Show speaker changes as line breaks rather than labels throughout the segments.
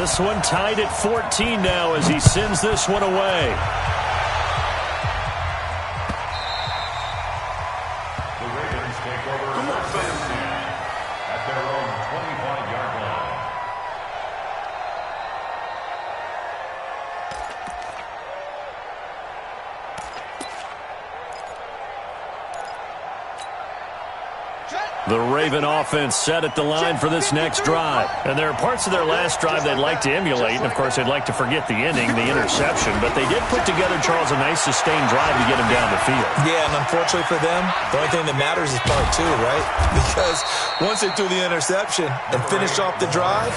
This one tied at 14 now as he sends this one away.
The Ravens take over at their own 25-yard line.
The Raven offense set at the line for this next drive. And there are parts of their last drive they'd like to emulate. And, of course, they'd like to forget the ending, the interception. But they did put together, Charles, a nice sustained drive to get him down the field.
Yeah, and unfortunately for them, the only thing that matters is part two, right? Because once they threw the interception and finished off the drive,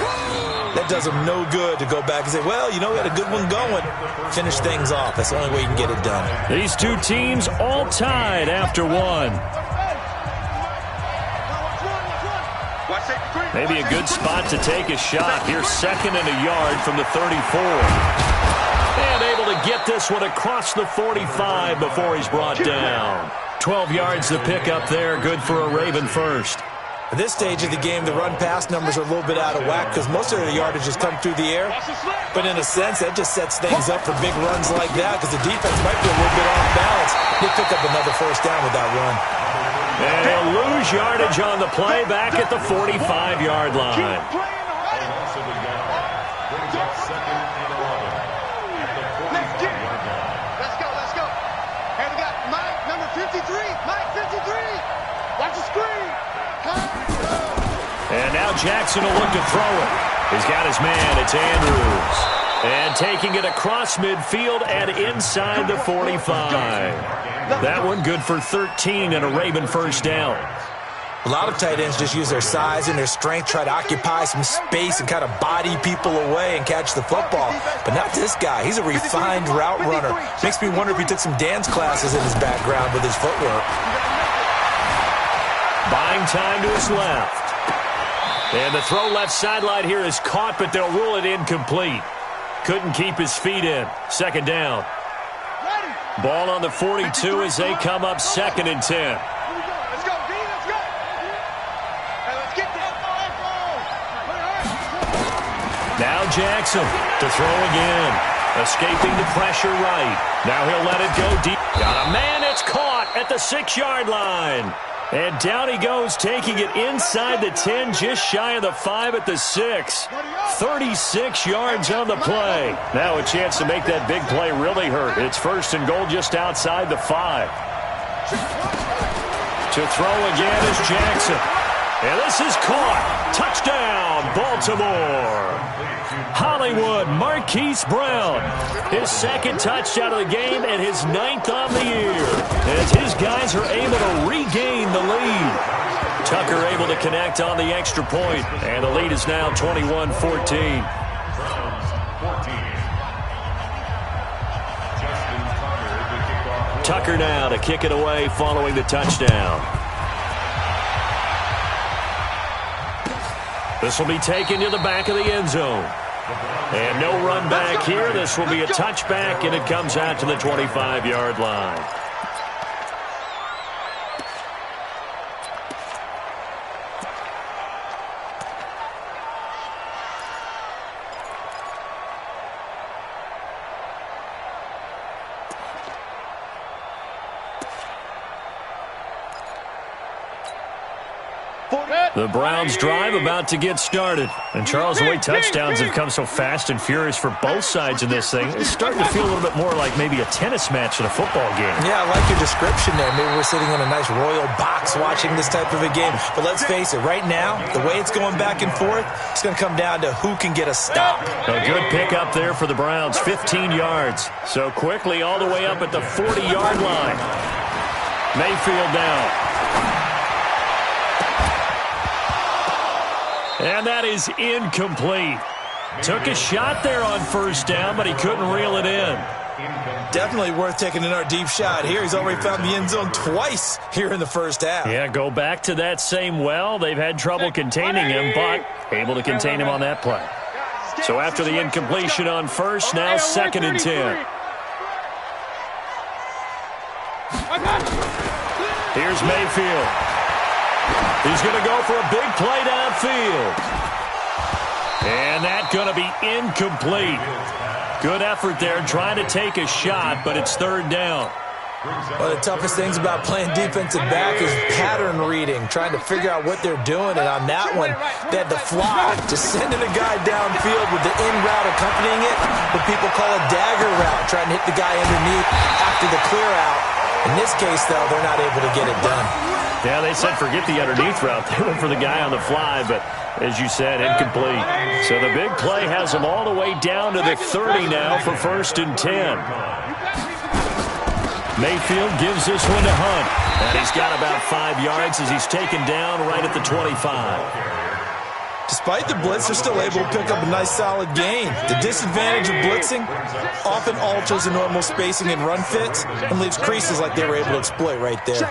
that does them no good to go back and say, well, you know, we had a good one going. Finish things off. That's the only way you can get it done.
These two teams all tied after one. Maybe a good spot to take a shot. Here's second and a yard from the 34. And able to get this one across the 45 before he's brought down. 12 yards to pick up there. Good for a Raven first.
At this stage of the game, the run-pass numbers are a little bit out of whack because most of the yardage has come through the air. But in a sense, that just sets things up for big runs like that because the defense might be a little bit off balance. They pick up another first down with that run.
And they'll lose yardage on the play back at the 45-yard line.
Let's go. And we got Mike, number 53. Mike, 53. Watch the screen.
And now Jackson will look to throw it. He's got his man. It's Andrews. And taking it across midfield and inside the 45. That one good for 13 and a Raven first down.
A lot of tight ends just use their size and their strength, try to occupy some space and kind of body people away and catch the football. But not this guy. He's a refined route runner. Makes me wonder if he took some dance classes in his background with his footwork.
Buying time to his left. And the throw left sideline here is caught, but they'll rule it incomplete. Couldn't keep his feet in. Second down. Ball on the 42 as they come up second and 10.
Let's go, D, let's go. Hey, let's get that.
Now Jackson to throw again. Escaping the pressure right. Now he'll let it go deep. Got a man, it's caught at the 6-yard line. And down he goes, taking it inside the 10, just shy of the 5 at the 6. 36 yards on the play. Now a chance to make that big play really hurt. It's first and goal just outside the 5. To throw again is Jackson. And this is caught. Touchdown, Baltimore. Hollywood, Marquise Brown. His second touchdown of the game and his 9th on the year. As his guys are able to regain the lead. Tucker able to connect on the extra point, and the lead is now 21-14. Tucker now to kick it away following the touchdown. This will be taken to the back of the end zone. And no run back here. This will be a touchback, and it comes out to the 25-yard line. The Browns drive about to get started. And Charles, the way touchdowns have come so fast and furious for both sides in this thing, it's starting to feel a little bit more like maybe a tennis match in a football game.
Yeah, I like your description there. Maybe we're sitting in a nice royal box watching this type of a game. But let's face it, right now, the way it's going back and forth, it's going to come down to who can get a stop.
A good pick up there for the Browns, 15 yards. So quickly all the way up at the 40-yard line. Mayfield now. And that is incomplete. Took a shot there on first down, but he couldn't reel it in.
Definitely worth taking another deep shot here. He's already found the end zone twice here in the first half.
Yeah, go back to that same well. They've had trouble containing him, but able to contain him on that play. So after the incompletion on first, now second and 10. Here's Mayfield. He's going to go for a big play downfield. And that's going to be incomplete. Good effort there, trying to take a shot, but it's third down.
One of the toughest things about playing defensive back is pattern reading, trying to figure out what they're doing. And on that one, they had the fly, just sending a guy downfield with the in route accompanying it, what people call a dagger route, trying to hit the guy underneath after the clear out. In this case, though, they're not able to get it done.
Yeah, they said forget the underneath route. They went for the guy on the fly, but as you said, incomplete. So the big play has them all the way down to the 30 now for 1st and 10. Mayfield gives this one to Hunt. And he's got about 5 yards as he's taken down right at the 25.
Despite the blitz, they're still able to pick up a nice solid gain. The disadvantage of blitzing often alters the normal spacing and run fits and leaves creases like they were able to exploit right there.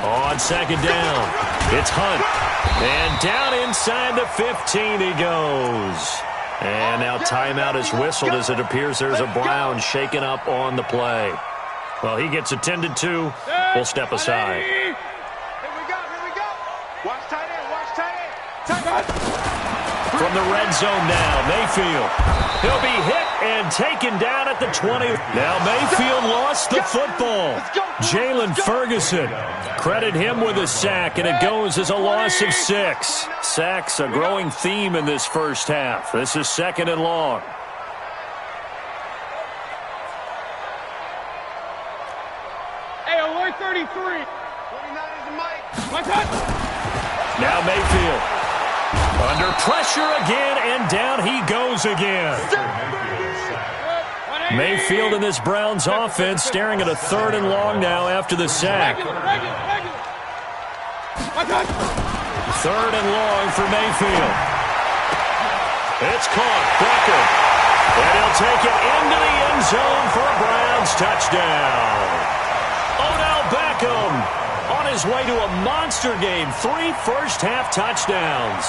On 2nd down, it's Hunt. And down inside the 15 he goes. And now timeout is whistled as it appears there's a Brown shaken up on the play. Well, he gets attended to. We'll step aside.
Here we go. Watch tight end, watch tight end.
From the red zone now, Mayfield. He'll be hit and taken down at the 20. Now Mayfield lost the football. Jalen Ferguson. Credit him with a sack, and it goes as a loss of 6. Sacks a growing theme in this first half. This is 2nd and long.
Hey, alert 33. 29 is the mic.
Now Mayfield. Under pressure again, and down he goes again. Mayfield in this Browns offense staring at a 3rd and long now after the sack. 3rd and long for Mayfield. It's caught. Becker. And he'll take it into the end zone for a Browns touchdown. Odell Beckham on his way to a monster game. 3 first-half touchdowns.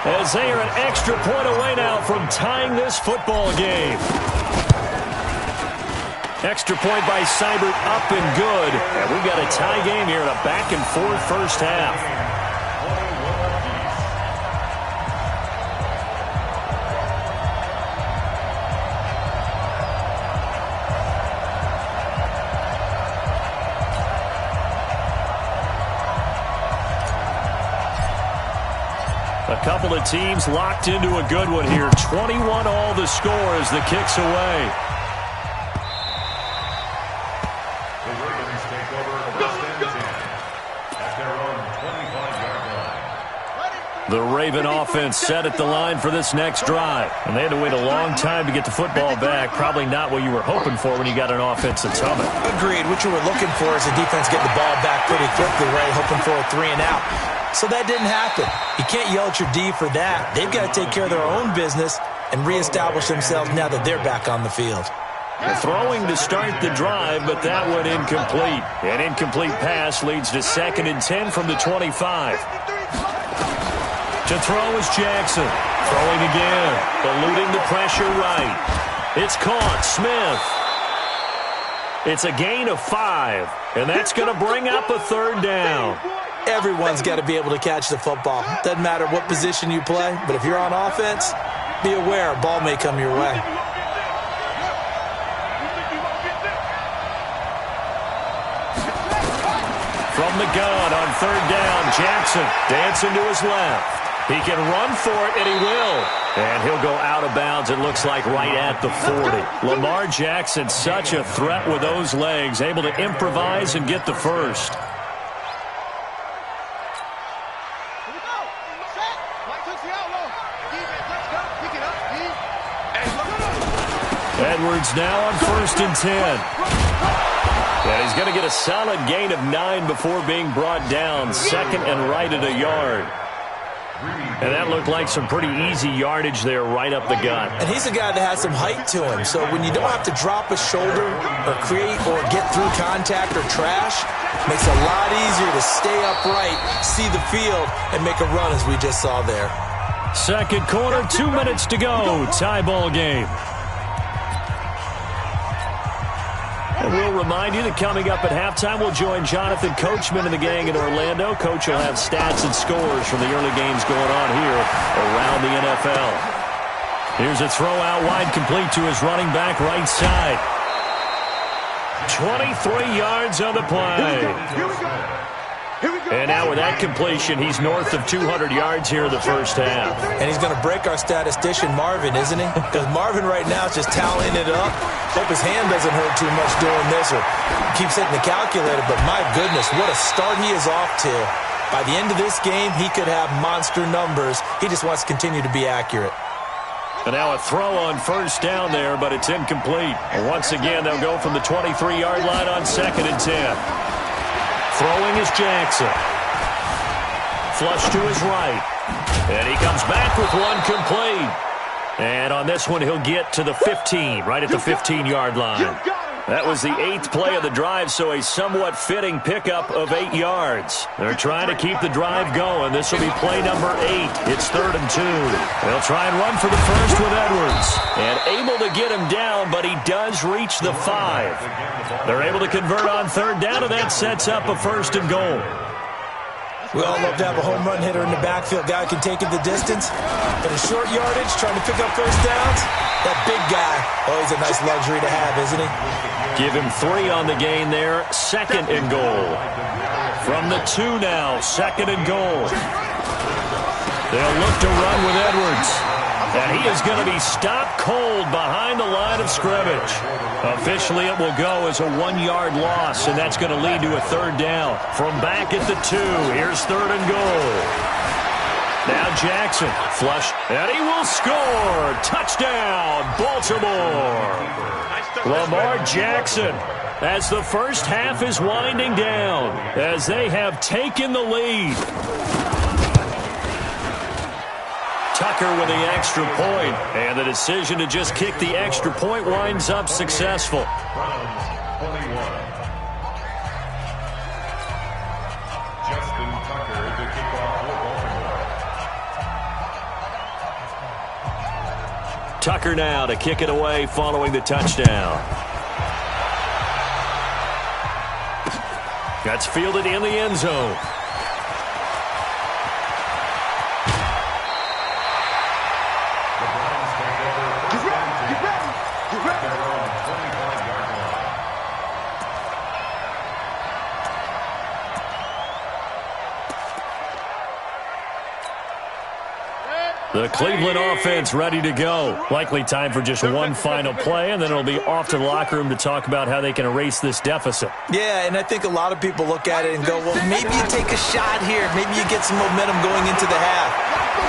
As they are an extra point away now from tying this football game. Extra point by Seibert up and good. And we've got a tie game here in a back-and-forth first half. A couple of teams locked into a good one here. 21 all the score as the kick's away.
The Ravens take over 1st and 10 at their own 25-yard line.
The Raven offense set at the line for this next drive. And they had to wait a long time to get the football back. Probably not what you were hoping for when you got an offense that's humming.
Agreed. What you were looking for is the defense getting the ball back pretty quickly, right? Hoping for a 3 and out. So that didn't happen. You can't yell at your D for that. They've got to take care of their own business and reestablish themselves now that they're back on the field.
Throwing to start the drive, but that one incomplete. An incomplete pass leads to 2nd and 10 from the 25. To throw is Jackson. Throwing again. Eluding the pressure right. It's caught. Smith. It's a gain of 5. And that's going to bring up a 3rd down.
Everyone's got to be able to catch the football. Doesn't matter what position you play, but if you're on offense, be aware a ball may come your way.
From the gun on 3rd down, Jackson dancing to his left. He can run for it, and he will. And he'll go out of bounds, it looks like, right at the 40. Lamar Jackson, such a threat with those legs, able to improvise and get the first. Edwards now on 1st and 10. And he's going to get a solid gain of 9 before being brought down. 2nd and right at a yard. And that looked like some pretty easy yardage there right up the gut.
And he's a guy that has some height to him. So when you don't have to drop a shoulder or create or get through contact or trash, makes it a lot easier to stay upright, see the field, and make a run as we just saw there.
2nd quarter, 2 minutes to go. Tie ball game. And we'll remind you that coming up at halftime, we'll join Jonathan Coachman and the gang in Orlando. Coach will have stats and scores from the early games going on here around the NFL. Here's a throw out wide, complete to his running back right side. 23 yards on the play.
Here we go.
And now with that completion, he's north of 200 yards here in the first half.
And he's going to break our statistician, Marvin, isn't he? Because Marvin right now is just tallying it up. Hope his hand doesn't hurt too much doing this or keeps hitting the calculator. But my goodness, what a start he is off to. By the end of this game, he could have monster numbers. He just wants to continue to be accurate.
And now a throw on first down there, but it's incomplete. And once again, they'll go from the 23-yard line on 2nd and 10. Throwing is Jackson. Flush to his right. And he comes back with one complete. And on this one, he'll get to the 15, right at the 15-yard line. That was the 8th play of the drive, so a somewhat fitting pickup of 8 yards. They're trying to keep the drive going. This will be play number 8. It's 3rd and 2. They'll try and run for the first with Edwards. And able to get him down, but he does reach the 5. They're able to convert on 3rd down, and that sets up a 1st and goal.
We all love to have a home run hitter in the backfield. Guy can take it the distance. But in short yardage, trying to pick up first downs, that big guy, always a nice luxury to have, isn't he?
Give him 3 on the gain there. 2nd and goal. From the 2 now, 2nd and goal. They'll look to run with Edwards. And he is going to be stopped cold behind the line of scrimmage. Officially, it will go as a 1-yard loss, and that's going to lead to a 3rd down. From back at the 2, here's 3rd and goal. Now Jackson, flush, and he will score. Touchdown, Baltimore. Lamar Jackson, as the first half is winding down, as they have taken the lead. Tucker with the extra point, and the decision to just kick the extra point winds up successful. Tucker now to kick it away following the touchdown. That's fielded in the end zone. The Cleveland offense ready to go. Likely time for just one final play, and then it'll be off to the locker room to talk about how they can erase this deficit.
Yeah, and I think a lot of people look at it and go, well, maybe you take a shot here. Maybe you get some momentum going into the half.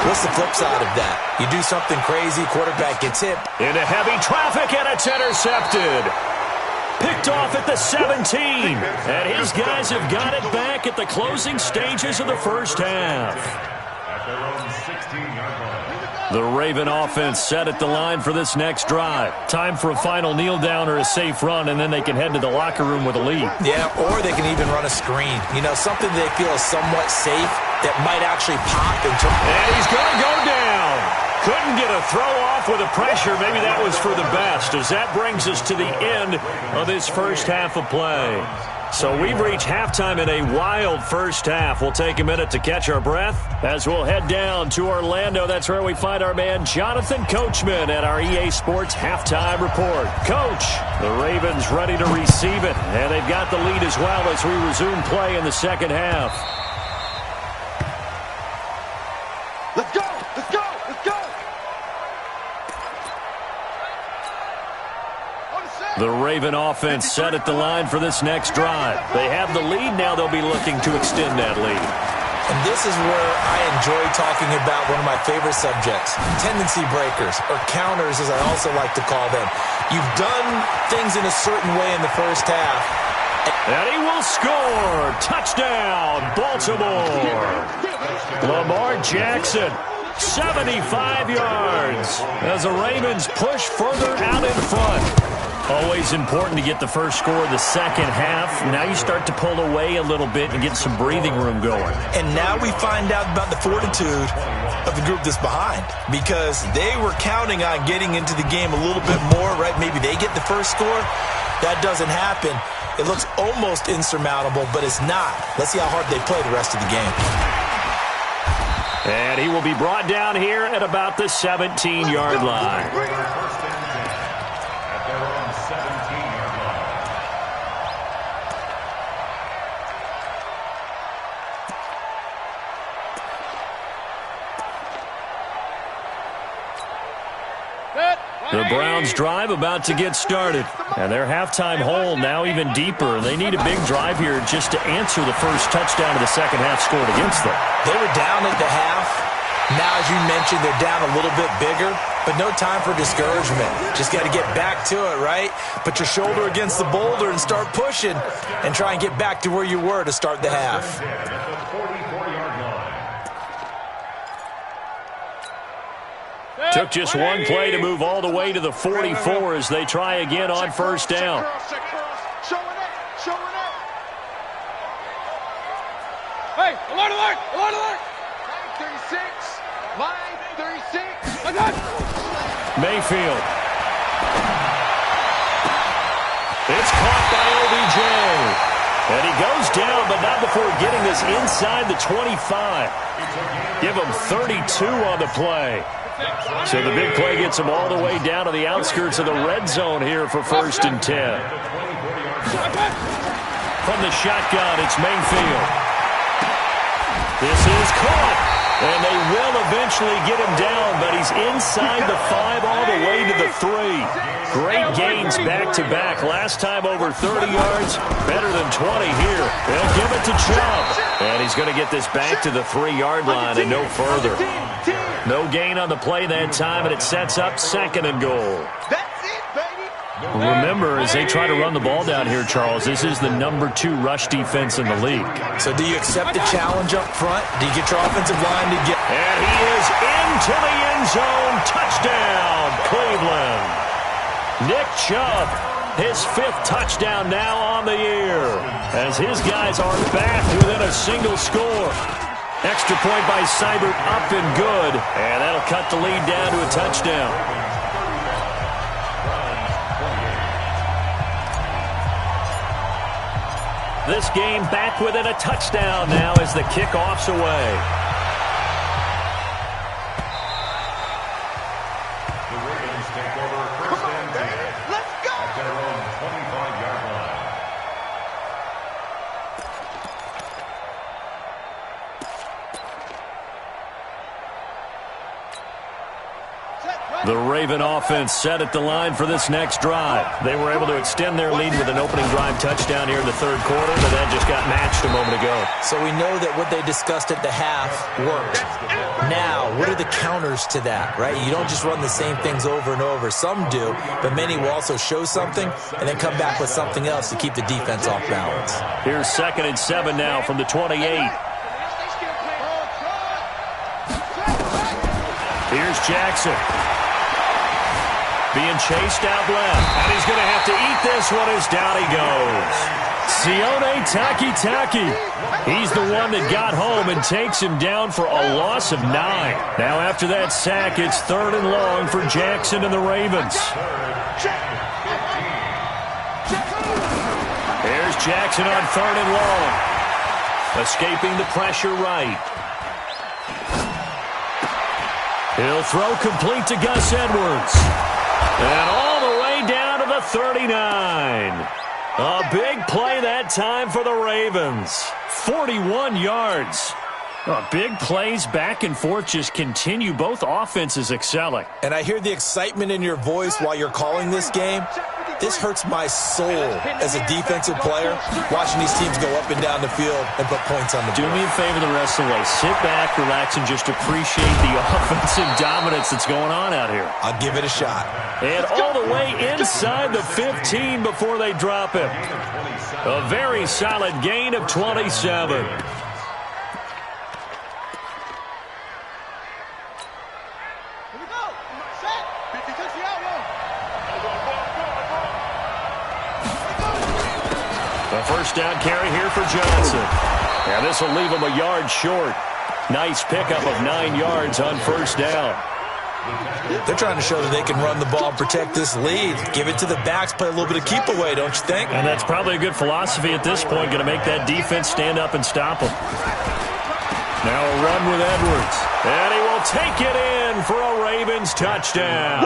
What's the flip side of that? You do something crazy, quarterback gets hit.
Into heavy traffic, and it's intercepted. Picked off at the 17. And his guys have got it back at the closing stages of the first half. The Raven offense set at the line for this next drive. Time for a final kneel down or a safe run, and then they can head to the locker room with a lead.
Yeah, or they can even run a screen. You know, something they feel is somewhat safe that might actually pop into.
And he's going to go down. Couldn't get a throw off with the pressure. Maybe that was for the best, as that brings us to the end of this first half of play. So we've reached halftime in a wild first half. We'll take a minute to catch our breath as we'll head down to Orlando. That's where we find our man Jonathan Coachman at our EA Sports Halftime Report. Coach, the Ravens ready to receive it, and they've got the lead as well as we resume play in the second half.
Let's go! Let's go! Let's go!
The Raven offense set at the line for this next drive. They have the lead now. They'll be looking to extend that lead.
And this is where I enjoy talking about one of my favorite subjects, tendency breakers, or counters as I also like to call them. You've done things in a certain way in the first half.
And he will score. Touchdown, Baltimore. Lamar Jackson, 75 yards as the Ravens push further out in front. Always important to get the first score of the second half. Now you start to pull away a little bit and get some breathing room going.
And now we find out about the fortitude of the group that's behind, because they were counting on getting into the game a little bit more, right? Maybe they get the first score. That doesn't happen. It looks almost insurmountable, but it's not. Let's see how hard they play the rest of the game.
And he will be brought down here at about the 17-yard line.
First and 10 at their own 17-yard line.
The Browns drive about to get started. And their halftime hole now even deeper. They need a big drive here just to answer the first touchdown of the second half scored against them.
They were down at the half. Now, as you mentioned, they're down a little bit bigger, but no time for discouragement. Just got to get back to it, right? Put your shoulder against the boulder and start pushing and try and get back to where you were to start the half.
Took just one play to move all the way to the 44 as they try again on first down.
Hey, alert, alert, alert, alert! Line 36, line 36. I got
Mayfield. It's caught by OBJ. And he goes down, but not before getting this inside the 25. Give him 32 on the play. So the big play gets him all the way down to the outskirts of the red zone here for first and 10. From the shotgun, it's Mayfield. This is caught, and they will eventually get him down, but he's inside the 5 all the way to the 3. Great gains back-to-back. Last time over 30 yards, better than 20 here. They'll give it to Chubb, and he's going to get this back to the 3-yard line and no further. No gain on the play that time, and it sets up second and goal.
That's it, baby.
Remember, as they try to run the ball down here, Charles, this is the number 2 rush defense in the league.
So do you accept the challenge up front? Do you get your offensive line to get...
And he is into the end zone. Touchdown, Cleveland. Nick Chubb, his 5th touchdown now on the year, as his guys are back within a single score. Extra point by Seibert, up and good, and that'll cut the lead down to a touchdown. This game back within a touchdown now as the kickoff's away.
The Ravens take over first and 10.
Let's go.
At their own 25-yard line.
The Raven offense set at the line for this next drive. They were able to extend their lead with an opening drive touchdown here in the third quarter, but that just got matched a moment ago.
So we know that what they discussed at the half worked. Now, what are the counters to that, right? You don't just run the same things over and over. Some do, but many will also show something and then come back with something else to keep the defense off balance.
Here's 2nd and 7 now from the 28. Here's Jackson. Being chased out left. And he's going to have to eat this one as down he goes. Sione Takitaki. He's the one that got home and takes him down for a loss of 9. Now after that sack, it's 3rd and long for Jackson and the Ravens. There's Jackson on 3rd and long. Escaping the pressure right. He'll throw complete to Gus Edwards. And all the way down to the 39. A big play that time for the Ravens. 41 yards. Big plays back and forth just continue. Both offenses excelling.
And I hear the excitement in your voice while you're calling this game. This hurts my soul as a defensive player, watching these teams go up and down the field and put points on the board.
Do me a favor the rest of the way. Sit back, relax, and just appreciate the offensive dominance that's going on out here.
I'll give it a shot.
And all the way inside the 15 before they drop him. A very solid gain of 27. A first down carry here for Johnson. And this will leave him a yard short. Nice pickup of 9 yards on first down.
They're trying to show that they can run the ball and protect this lead. Give it to the backs, play a little bit of keep away, don't you think?
And that's probably a good philosophy at this point, going to make that defense stand up and stop them. Now a run with Edwards. And he will take it in for a Ravens touchdown.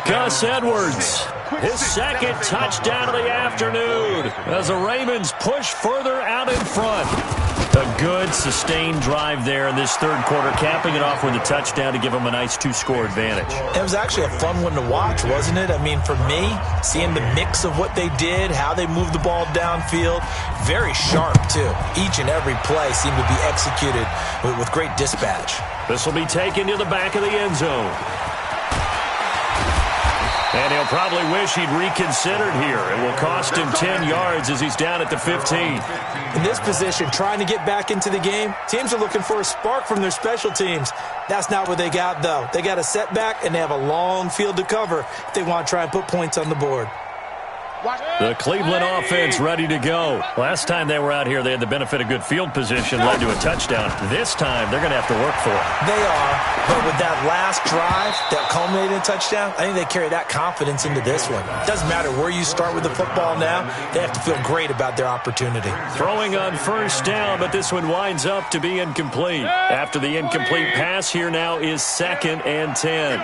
Gus Edwards, his second touchdown of the afternoon as the Ravens push further out in front. A good, sustained drive there in this third quarter, capping it off with a touchdown to give them a nice 2-score advantage.
It was actually a fun one to watch, wasn't it? I mean, for me, seeing the mix of what they did, how they moved the ball downfield, very sharp, too. Each and every play seemed to be executed with great dispatch.
This will be taken to the back of the end zone. And he'll probably wish he'd reconsidered here. It will cost him 10 yards as he's down at the 15.
In this position, trying to get back into the game, teams are looking for a spark from their special teams. That's not what they got, though. They got a setback, and they have a long field to cover if they want to try and put points on the board.
The Cleveland offense ready to go. Last time they were out here, they had the benefit of good field position, led to a touchdown. This time, they're going to have to work for it.
They are, but with that last drive that culminated in a touchdown, I think they carry that confidence into this one. It doesn't matter where you start with the football now. They have to feel great about their opportunity.
Throwing on first down, but this one winds up to be incomplete. After the incomplete pass, here now is 2nd and 10.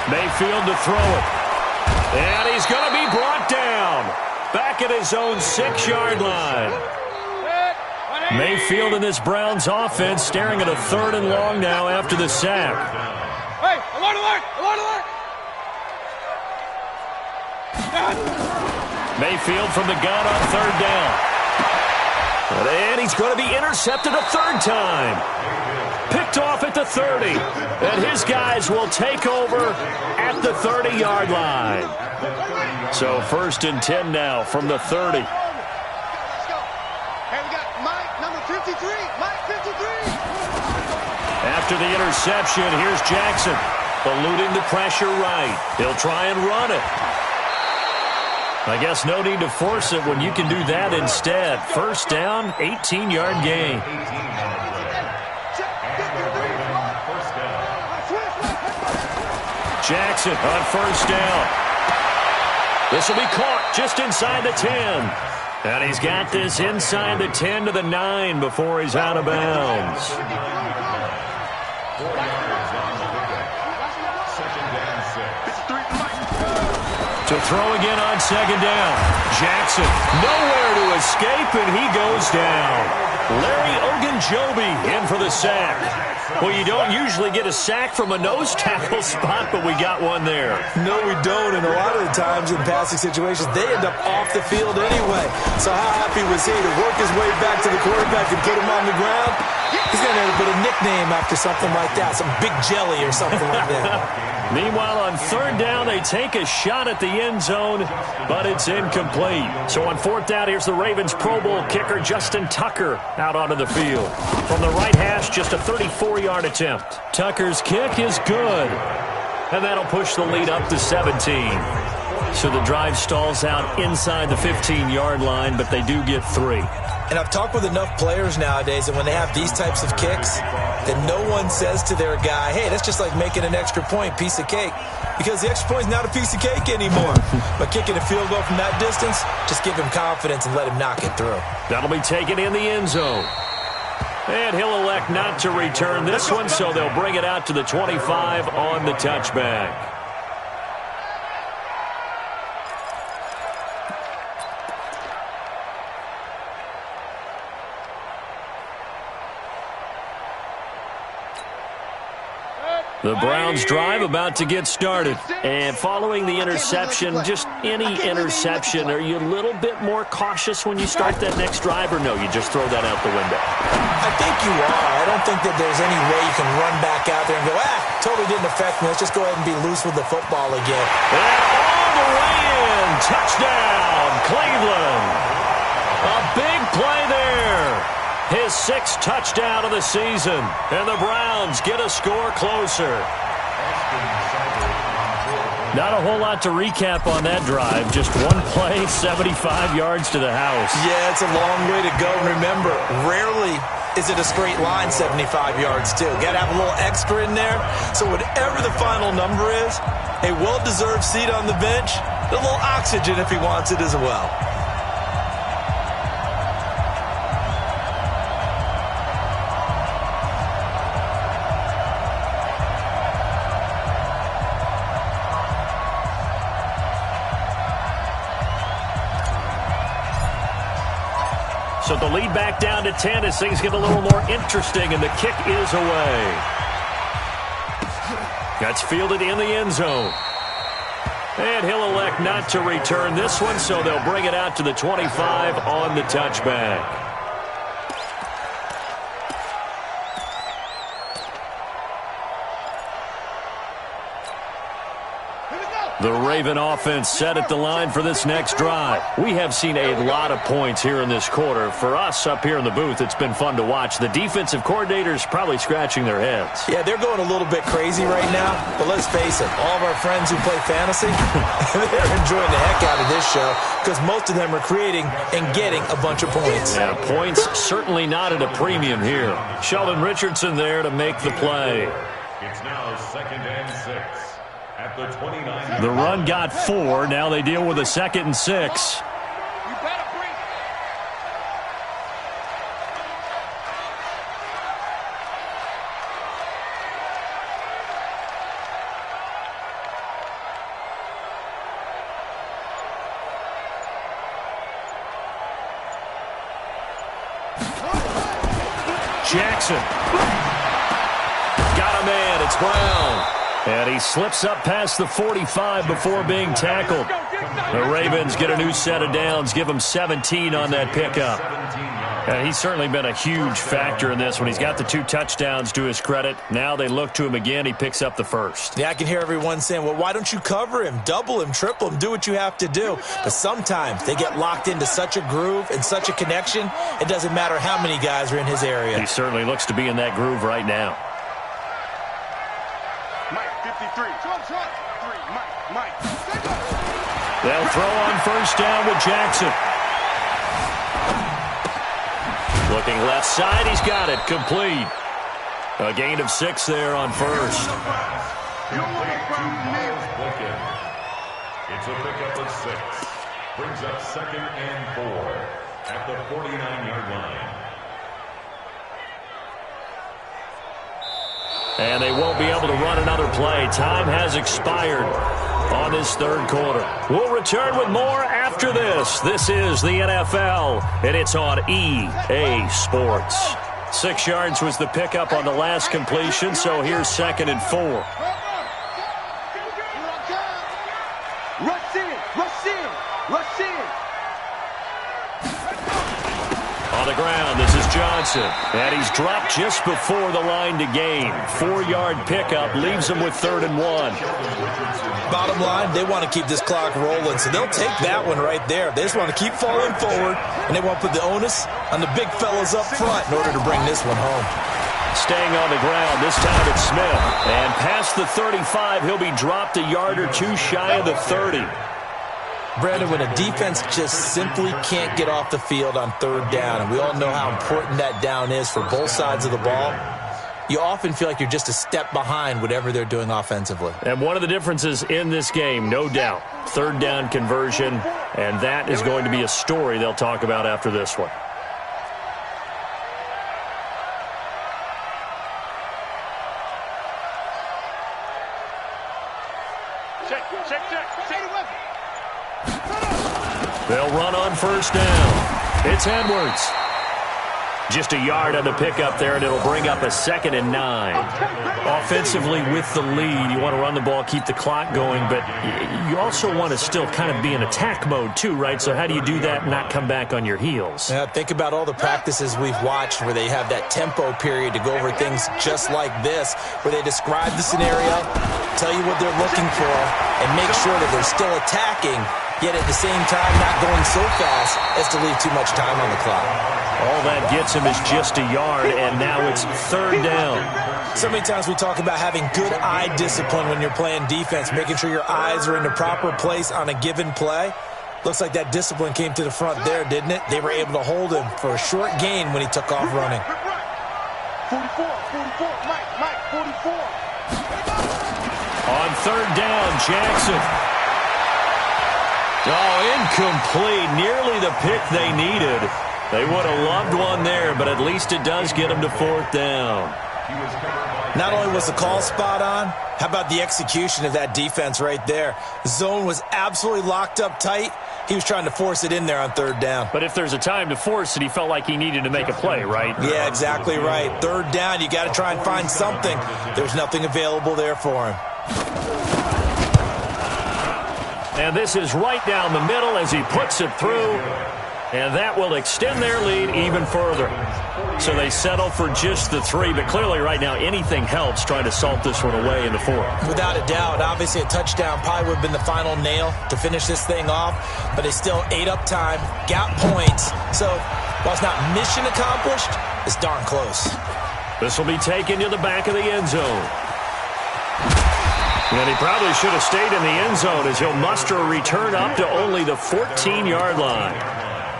Mayfield to throw it. And he's going to be brought down. Back at his own 6-yard line. Mayfield in this Browns offense staring at a 3rd and long now after the sack.
Hey, alert, alert, alert, alert.
Mayfield from the gun on 3rd down. And he's going to be intercepted a 3rd time. Picked off at the 30. And his guys will take over at the 30-yard line. So 1st and 10 now from the 30.
Let's go. Hey, we got Mike, number 53. Mike, 53.
After the interception, here's Jackson. Eluding the pressure right. He'll try and run it. I guess no need to force it when you can do that instead. First down, 18-yard gain. Jackson on first down. This will be caught just inside the 10. And he's got this inside the 10 to the 9 before he's out of bounds. To throw again on 2nd down. Jackson nowhere to escape, and he goes down. Larry Ogunjobi in for the sack. Well, you don't usually get a sack from a nose tackle spot, but we got one there.
No, we don't, and a lot of the times in passing situations, they end up off the field anyway. So how happy was he to work his way back to the quarterback and put him on the ground? He's going to have a bit of nickname after something like that, some Big Jelly or something like that.
Meanwhile, on 3rd down, they take a shot at the end zone, but it's incomplete. So on 4th down, here's the Ravens Pro Bowl kicker, Justin Tucker, out onto the field. From the right hash, just a 34-yard attempt. Tucker's kick is good, and that'll push the lead up to 17. So the drive stalls out inside the 15-yard line, but they do get 3.
And I've talked with enough players nowadays that when they have these types of kicks, that no one says to their guy, hey, that's just like making an extra point, piece of cake. Because the extra point is not a piece of cake anymore. But kicking a field goal from that distance, just give him confidence and let him knock it through.
That'll be taken in the end zone. And he'll elect not to return this one, so they'll bring it out to the 25 on the touchback. The Browns drive about to get started. And following the interception, just any interception, are you a little bit more cautious when you start that next drive, or no, you just throw that out the window?
I think you are. I don't think that there's any way you can run back out there and go, totally didn't affect me. Let's just go ahead and be loose with the football again.
And all the way in. Touchdown, Cleveland. A big play there. His 6th touchdown of the season. And the Browns get a score closer. Not a whole lot to recap on that drive. Just one play, 75 yards to the house.
Yeah, it's a long way to go. Remember, rarely is it a straight line 75 yards, too. Got to have a little extra in there. So whatever the final number is, a well-deserved seat on the bench, a little oxygen if he wants it as well.
So the lead back down to 10 as things get a little more interesting, and the kick is away. That's fielded in the end zone. And he'll elect not to return this one, so they'll bring it out to the 25 on the touchback. The Raven offense set at the line for this next drive. We have seen a lot of points here in this quarter. For us up here in the booth, it's been fun to watch. The defensive coordinators probably scratching their heads.
Yeah, they're going a little bit crazy right now. But let's face it, all of our friends who play fantasy, they're enjoying the heck out of this show because most of them are creating and getting a bunch of points.
Yeah, points certainly not at a premium here. Sheldon Richardson there to make the play.
It's now 2nd and 6. At the 29.
The run got 4. Now they deal with a 2nd and 6.
You better bring it.
Jackson. Got a man. It's Brown. And he slips up past the 45 before being tackled. The Ravens get a new set of downs, give him 17 on that pickup. And he's certainly been a huge factor in this one. He's got the 2 touchdowns to his credit. Now they look to him again. He picks up the first.
Yeah, I can hear everyone saying, well, why don't you cover him, double him, triple him, do what you have to do. But sometimes they get locked into such a groove and such a connection, it doesn't matter how many guys are in his area.
He certainly looks to be in that groove right now.
Mike, 53. Mike.
They'll throw on first down with Jackson. Looking left side, he's got it. Complete. A gain of 6 there on first.
It's a pickup of 6. Brings up 2nd and 4 at the 49-yard line.
And they won't be able to run another play. Time has expired on this third quarter. We'll return with more after this. This is the NFL, and it's on EA Sports. 6 yards was the pickup on the last completion, so here's 2nd and 4.
Rush in.
On the ground, this is Johnson. And he's dropped just before the line to gain. 4-yard pickup leaves him with 3rd and 1.
Bottom line, they want to keep this clock rolling, so they'll take that one right there. They just want to keep falling forward, and they want to put the onus on the big fellas up front in order to bring this one home.
Staying on the ground, this time it's Smith. And past the 35, he'll be dropped a yard or 2 shy of the 30.
Brandon, when a defense just simply can't get off the field on 3rd down, and we all know how important that down is for both sides of the ball, you often feel like you're just a step behind whatever they're doing offensively.
And one of the differences in this game, no doubt, 3rd down conversion, and that is going to be a story they'll talk about after this one. They'll run on first down. It's Edwards. Just a yard on the pickup there, and it'll bring up a 2nd and 9. Offensively with the lead, you want to run the ball, keep the clock going, but you also want to still kind of be in attack mode too, right? So how do you do that and not come back on your heels?
Yeah, think about all the practices we've watched where they have that tempo period to go over things just like this, where they describe the scenario, tell you what they're looking for, and make sure that they're still attacking, yet at the same time not going so fast as to leave too much time on the clock.
All that gets him is just a yard, and now it's 3rd down.
So many times we talk about having good eye discipline when you're playing defense, making sure your eyes are in the proper place on a given play. Looks like that discipline came to the front there, didn't it? They were able to hold him for a short gain when he took off running.
44, Mike, 44.
On third down, Jackson. Oh, incomplete. Nearly the pick they needed. They would have loved one there, but at least it does get them to fourth down.
Not only was the call spot on, how about the execution of that defense right there? The zone was absolutely locked up tight. He was trying to force it in there on third down.
But if there's a time to force it, he felt like he needed to make a play, right?
Yeah, exactly right. Third down, you got to try and find something. There's nothing available there for him.
And this is right down the middle as he puts it through. And that will extend their lead even further. So they settle for just the 3, but clearly right now anything helps trying to salt this one away in the 4th.
Without a doubt, obviously a touchdown probably would have been the final nail to finish this thing off, but they still ate up time, got points. So while it's not mission accomplished, it's darn close.
This will be taken to the back of the end zone. And he probably should have stayed in the end zone as he'll muster a return up to only the 14-yard line.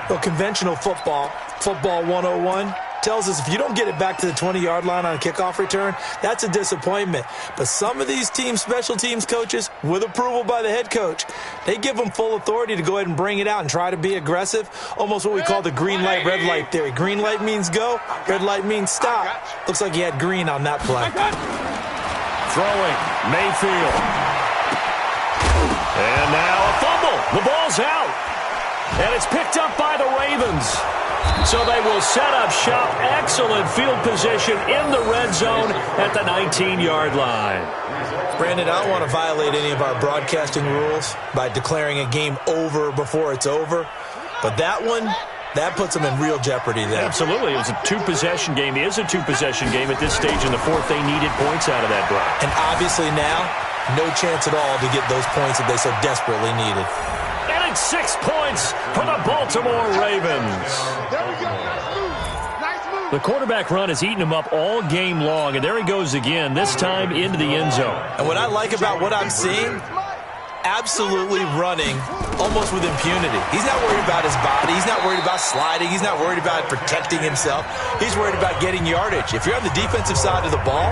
Well, conventional football 101, tells us if you don't get it back to the 20-yard line on a kickoff return, that's a disappointment. But some of these team special teams coaches, with approval by the head coach, they give them full authority to go ahead and bring it out and try to be aggressive, almost what we call the green light, red light theory. Green light means go, red light means stop. Looks like he had green on that play.
Throwing, Mayfield. And now a fumble. The ball's out. And it's picked up by the Ravens. So they will set up shop. Excellent field position in the red zone at the 19-yard line.
Brandon, I don't want to violate any of our broadcasting rules by declaring a game over before it's over. But that one, that puts them in real jeopardy there.
Absolutely. It was a two-possession game. It is a two-possession game at this stage in the 4th. They needed points out of that drive.
And obviously now, no chance at all to get those points that they so desperately needed.
6 points for the Baltimore Ravens.
There we go. Nice move.
The quarterback run has eaten him up all game long, and there he goes again, this time into the end zone.
And what I like about what I'm seeing, absolutely running almost with impunity. He's not worried about his body. He's not worried about sliding. He's not worried about protecting himself. He's worried about getting yardage. If you're on the defensive side of the ball,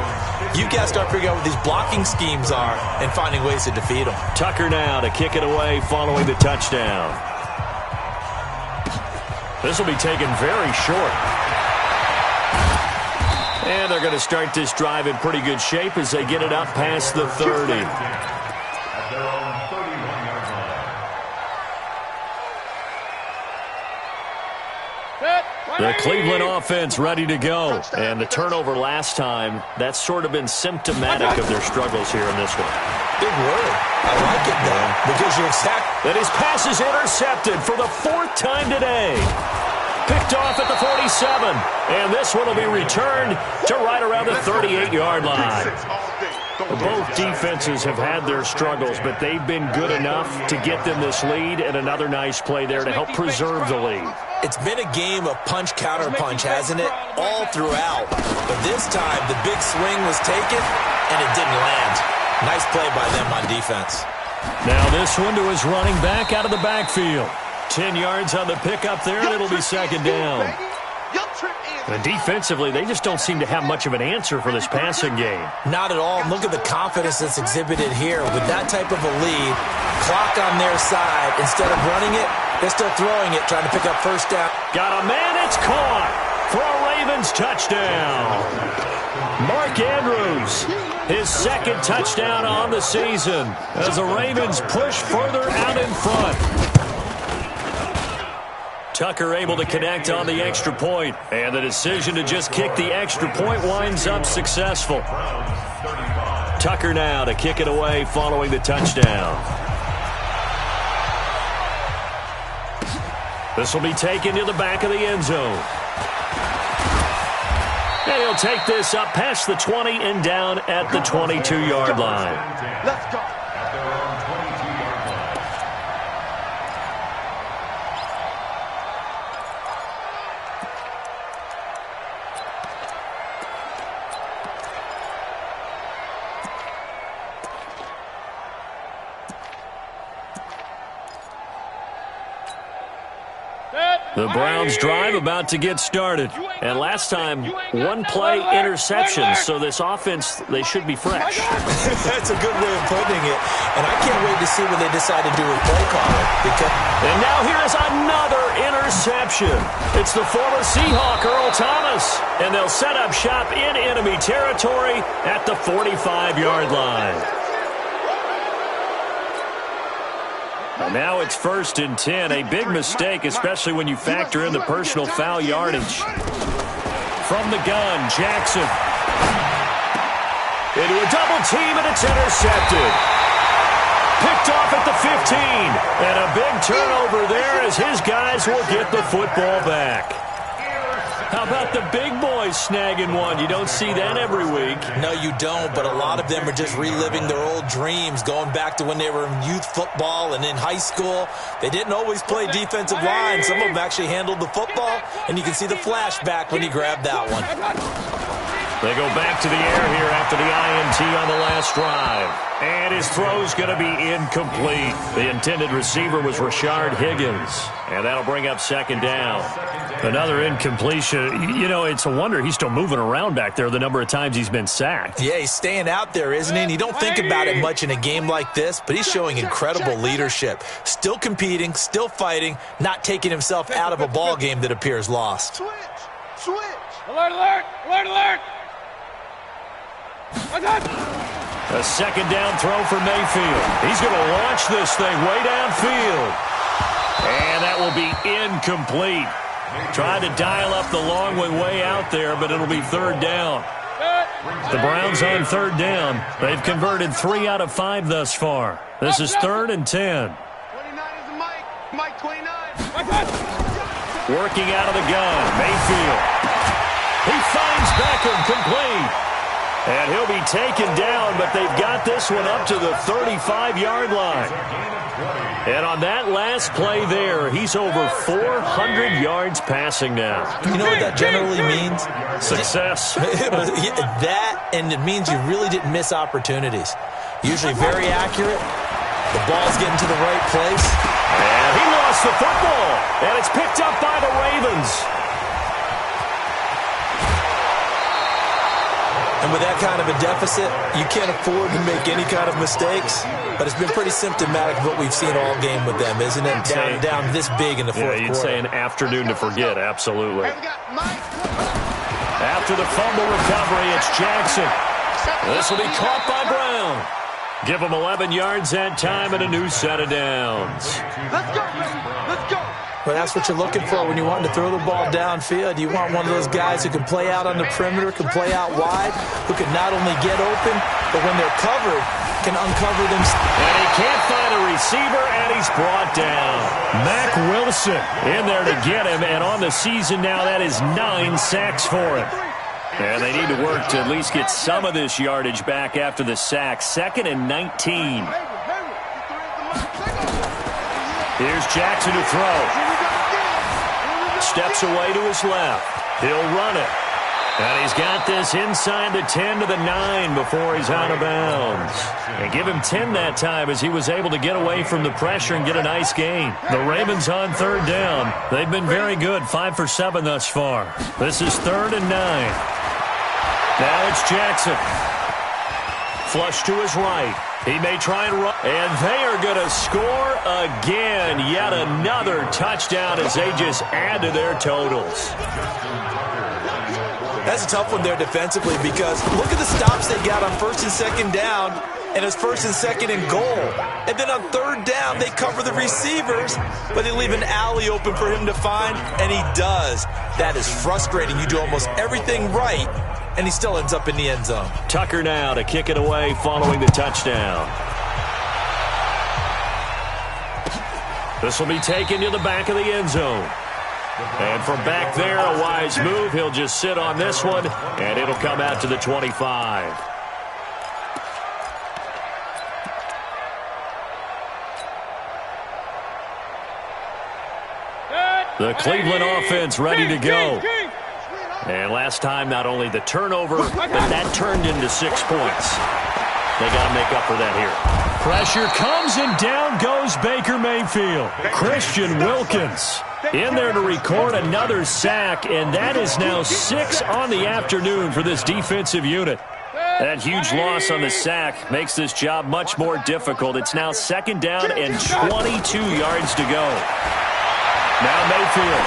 you got to start figuring out what these blocking schemes are and finding ways to defeat them.
Tucker now to kick it away following the touchdown. This will be taken very short. And they're going to start this drive in pretty good shape as they get it up past the 30.
At their own 31-yard line.
The Cleveland offense ready to go. And the turnover last time, that's sort of been symptomatic of their struggles here in this one.
Big word. I like it, though, because you're exact.
That his pass is intercepted for the 4th time today. Picked off at the 47. And this one will be returned to right around the 38-yard line. Both defenses have had their struggles, but they've been good enough to get them this lead, and another nice play there to help preserve the lead.
It's been a game of punch-counter-punch, hasn't it? All throughout. But this time, the big swing was taken, and it didn't land. Nice play by them on defense.
Now this one to his running back out of the backfield. 10 yards on the pickup there, and it'll be second down. And defensively, they just don't seem to have much of an answer for this passing game.
Not at all. Look at the confidence that's exhibited here. With that type of a lead, clock on their side, instead of running it, they're still throwing it, trying to pick up first down.
Got a man, it's caught for a Ravens touchdown. Mark Andrews, his 2nd touchdown on the season as the Ravens push further out in front. Tucker able to connect on the extra point, and the decision to just kick the extra point winds up successful. Tucker now to kick it away following the touchdown. This will be taken to the back of the end zone. And he'll take this up past the 20 and down at the 22-yard line.
Let's go.
At their own 22-yard line.
The Browns drive about to get started. And last time, one-play interception, so this offense, they should be fresh.
That's a good way of putting it. And I can't wait to see what they decide to do with play calling.
And now here's another interception. It's the former Seahawk, Earl Thomas. And they'll set up shop in enemy territory at the 45-yard line. And now it's 1st and 10. A big mistake, especially when you factor in the personal foul yardage. From the gun, Jackson. Into a double team, and it's intercepted. Picked off at the 15. And a big turnover there as his guys will get the football back. How about the big boys snagging one? You don't see that every week.
No, you don't, but a lot of them are just reliving their old dreams, going back to when they were in youth football and in high school. They didn't always play defensive line. Some of them actually handled the football, and you can see the flashback when he grabbed that one.
They go back to the air here after the INT on the last drive. And his throw's going to be incomplete. The intended receiver was Rashard Higgins. And that'll bring up 2nd down. Another incompletion. You know, it's a wonder he's still moving around back there the number of times he's been sacked.
Yeah, he's staying out there, isn't he? And you don't think about it much in a game like this, but he's showing incredible leadership. Still competing, still fighting, not taking himself out of a ball game that appears lost.
Switch! Alert, alert! Alert, alert!
A 2nd down throw for Mayfield. He's going to launch this thing way downfield. And that will be incomplete. Trying to dial up the long way out there, but it'll be 3rd down. The Browns on 3rd down. They've converted 3 out of 5 thus far. This is 3rd and 10.
29 is Mike 29.
Working out of the gun, Mayfield. He finds Beckham complete. And he'll be taken down, but they've got this one up to the 35-yard line. And on that last play there, he's over 400 yards passing now.
You know what that generally means?
Success.
That, and it means you really didn't miss opportunities. Usually very accurate. The ball's getting to the right place.
And he lost the football. And it's picked up by the Ravens.
And with that kind of a deficit, you can't afford to make any kind of mistakes. But it's been pretty symptomatic of what we've seen all game with them, isn't it? Down this big in the fourth quarter.
Yeah, you'd say an afternoon to forget, absolutely. After the fumble recovery, it's Jackson. This will be caught by Brown. Give him 11 yards that time and a new set of downs.
Let's go, baby. Let's go.
Well, that's what you're looking for when you want to throw the ball downfield. You want one of those guys who can play out on the perimeter, can play out wide, who can not only get open, but when they're covered, can uncover them.
And he can't find a receiver, and he's brought down. Mack Wilson in there to get him, and on the season now, that is 9 sacks for him. And they need to work to at least get some of this yardage back after the sack. 2nd and 19. Here's Jackson to throw. Steps away to his left. He'll run it. And he's got this inside the 10 to the 9 before he's out of bounds. And give him 10 that time as he was able to get away from the pressure and get a nice gain. The Ravens on 3rd down. They've been very good, 5 for 7 thus far. This is 3rd and 9. Now it's Jackson. Flush to his right. He may try and run. And they are going to score again. Yet another touchdown as they just add to their totals.
That's a tough one there defensively because look at the stops they got on 1st and 2nd down, and it's 1st and 2nd and goal. And then on 3rd down, they cover the receivers, but they leave an alley open for him to find, and he does. That is frustrating. You do almost everything right, and he still ends up in the end zone.
Tucker now to kick it away following the touchdown. This will be taken to the back of the end zone. And from back there, a wise move. He'll just sit on this one, and it'll come out to the 25. The Cleveland offense ready to go. And last time, not only the turnover, but that turned into 6 points. They got to make up for that here. Pressure comes, and down goes Baker Mayfield. Christian Wilkins in there to record another sack, and that is now 6 on the afternoon for this defensive unit. That huge loss on the sack makes this job much more difficult. It's now 2nd down and 22 yards to go. Now Mayfield.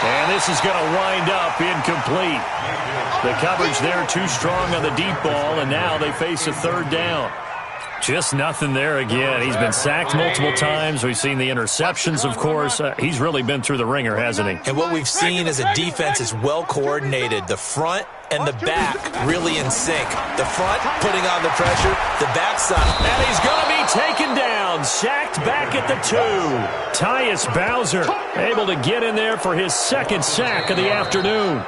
And this is going to wind up incomplete. The coverage there too strong on the deep ball, and now they face a 3rd down. Just nothing there again. He's been sacked multiple times. We've seen the interceptions, of course. He's really been through the ringer, hasn't he?
And what we've seen is a defense is well coordinated. The front and the back really in sync. The front putting on the pressure, the backside.
And he's going to be taken down, sacked back at the 2. Tyus Bowser able to get in there for his 2nd sack of the afternoon.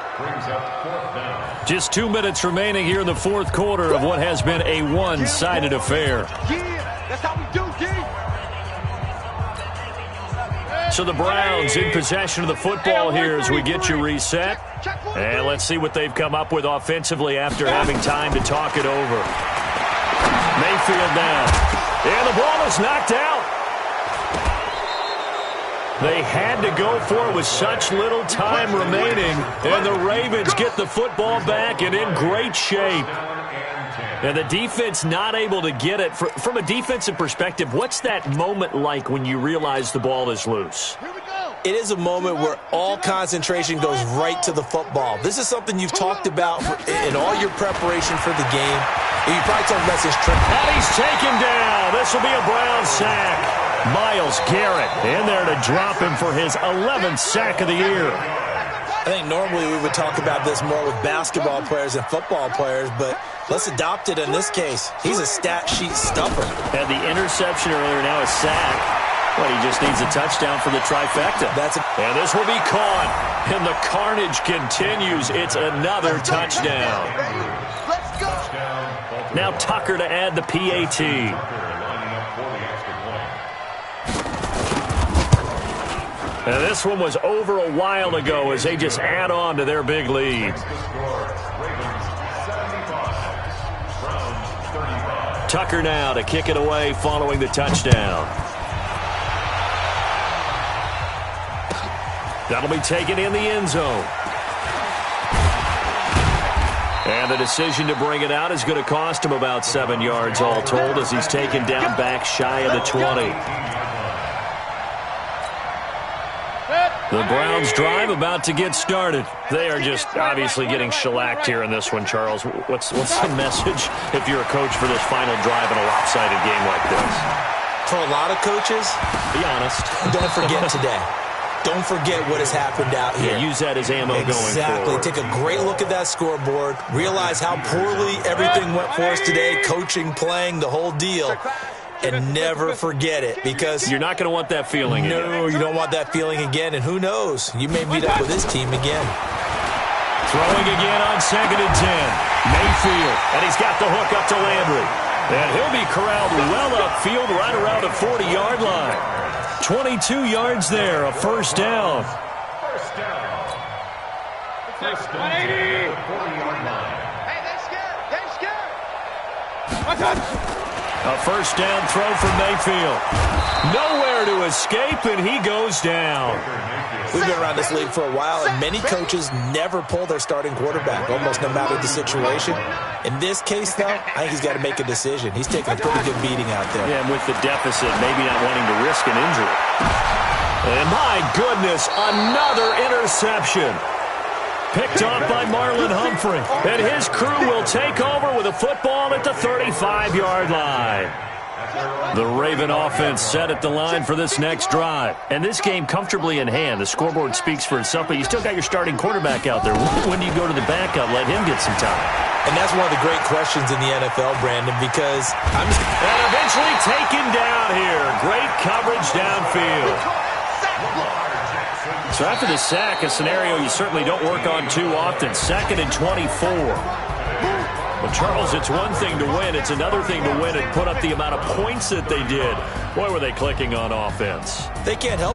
Just 2 minutes remaining here in the 4th quarter of what has been a one-sided affair.
That's how we do,
So the Browns in possession of the football here as we get you reset. And let's see what they've come up with offensively after having time to talk it over. Mayfield now. And the ball is knocked out. They had to go for it with such little time remaining. And the Ravens get the football back and in great shape. And the defense not able to get it. From a defensive perspective, what's that moment like when you realize the ball is loose?
It is a moment where all concentration goes right to the football. This is something you've talked about in all your preparation for the game. And you probably talked about this trip.
And he's taken down. This will be a Brown sack. Myles Garrett in there to drop him for his 11th sack of the year.
I think normally we would talk about this more with basketball players and football players, but let's adopt it in this case. He's a stat sheet stuffer.
Had the interception earlier, now a sack. But he just needs a touchdown for the trifecta. And this will be caught. And the carnage continues. It's another touchdown.
Let's go.
Now Tucker to add the PAT. And this one was over a while ago as they just add on to their big lead. Tucker now to kick it away following the touchdown. That'll be taken in the end zone. And the decision to bring it out is going to cost him about 7 yards all told as he's taken down back shy of the 20. The Browns drive about to get started. They are just obviously getting shellacked here in this one, Charles. What's the message if you're a coach for this final drive in a lopsided game like this?
For a lot of coaches,
be honest.
Don't forget today. Don't forget what has happened out here.
Yeah, use that as ammo going forward.
Exactly. Take a great look at that scoreboard. Realize how poorly everything went for us today. Coaching, playing, the whole deal. And never forget it, because
you're not going to want that feeling again.
No, you don't want that feeling again. And who knows? You may meet up with this team again.
Throwing again on 2nd and 10. Mayfield. And he's got the hook up to Landry. And he'll be corralled well upfield right around the 40-yard line. 22 yards there, a 1st down.
First down. First down. 40-yard line.
Hey, they're scared.
A 1st down throw from Mayfield. Nowhere to escape, and he goes down.
We've been around this league for a while, and many coaches never pull their starting quarterback, almost no matter the situation. In this case, though, I think he's got to make a decision. He's taking a pretty good beating out there.
Yeah, and with the deficit, maybe not wanting to risk an injury. And my goodness, another interception. Picked off by Marlon Humphrey. And his crew will take over with a football at the 35-yard line. The Raven offense set at the line for this next drive. And this game comfortably in hand. The scoreboard speaks for itself, but you still got your starting quarterback out there. When do you go to the backup, let him get some time?
And that's one of the great questions in the NFL, Brandon, because
and eventually taken down here. Great coverage downfield. So after the sack, a scenario you certainly don't work on too often. 2nd and 24. Well, Charles, it's one thing to win. It's another thing to win and put up the amount of points that they did. Boy, were they clicking on offense.
They can't help